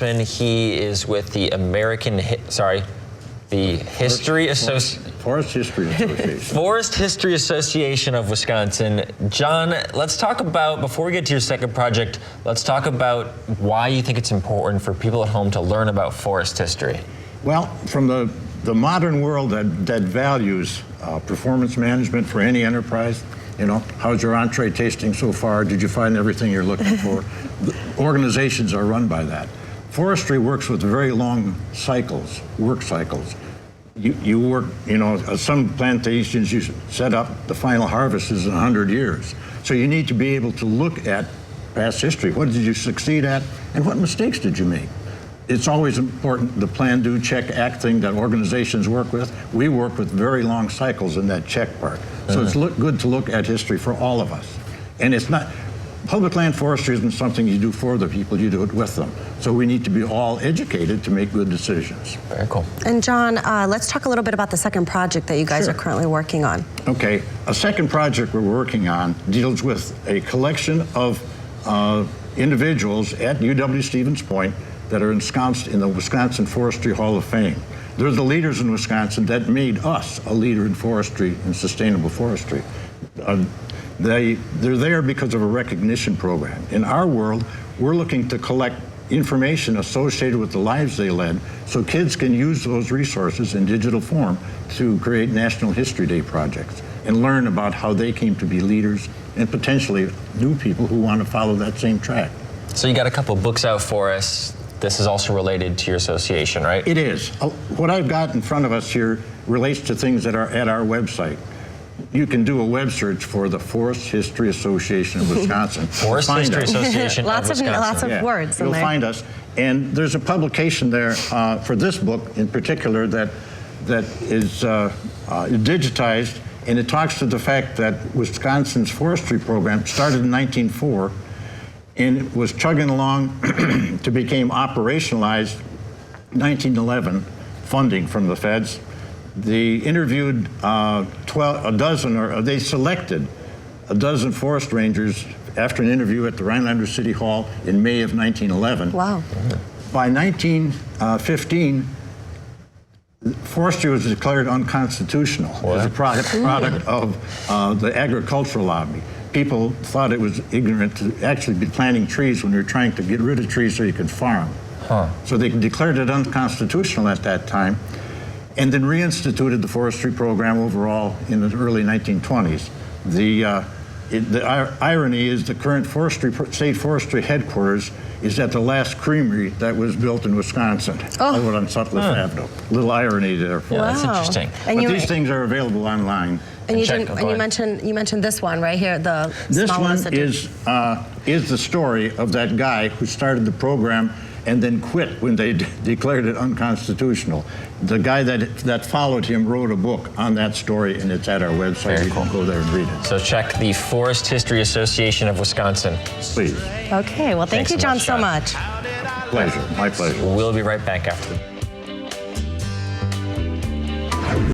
He is with the Forest History Association. Forest History Association of Wisconsin. John, let's talk about, before we get to your second project, let's talk about why you think it's important for people at home to learn about forest history. Well, from the modern world that values performance management for any enterprise, you know, how's your entree tasting so far? Did you find everything you're looking for? Organizations are run by that. Forestry works with very long cycles, work cycles. You work, you know, some plantations you set up, the final harvest is in 100 years. So you need to be able to look at past history. What did you succeed at, and what mistakes did you make? It's always important, the plan, do, check, act thing that organizations work with. We work with very long cycles in that check part. So it's good to look at history for all of us. And it's not, public land forestry isn't something you do for the people, you do it with them. So we need to be all educated to make good decisions. Very cool. And John, let's talk a little bit about the second project that you guys are currently working on. Okay, a second project we're working on deals with a collection of individuals at UW-Stevens Point that are ensconced in the Wisconsin Forestry Hall of Fame. They're the leaders in Wisconsin that made us a leader in forestry and sustainable forestry. They're there because of a recognition program. In our world, we're looking to collect information associated with the lives they led so kids can use those resources in digital form to create National History Day projects and learn about how they came to be leaders and potentially new people who want to follow that same track. So you got a couple books out for us. This is also related to your association, right? It is. What I've got in front of us here relates to things that are at our website. You can do a web search for the Forest History Association of Wisconsin. Forest History Association of Wisconsin. Lots of words in there. You'll find us. And there's a publication there for this book in particular that is digitized, and it talks to the fact that Wisconsin's forestry program started in 1904 and was chugging along to become operationalized 1911, funding from the feds. They interviewed they selected a dozen forest rangers after an interview at the Rhinelander City Hall in May of 1911. Wow. By 1915, forestry was declared unconstitutional as a product of the agricultural lobby. People thought it was ignorant to actually be planting trees when you're trying to get rid of trees so you could farm. So they declared it unconstitutional at that time, and then reinstituted the forestry program overall in the early 1920s. The irony is the current state forestry headquarters is at the last creamery that was built in Wisconsin, over on Sutcliffe Avenue. Little irony there. Yeah, that's interesting. But these things are available online. And you mentioned this one right here, the This small one institute. is the story of that guy who started the program and then quit when they declared it unconstitutional. The guy that followed him wrote a book on that story, and it's at our website. Very you cool. can go there and read it. So check the Forest History Association of Wisconsin. Please. Okay, well, thank you, John, so much. Pleasure, my pleasure. We'll be right back after.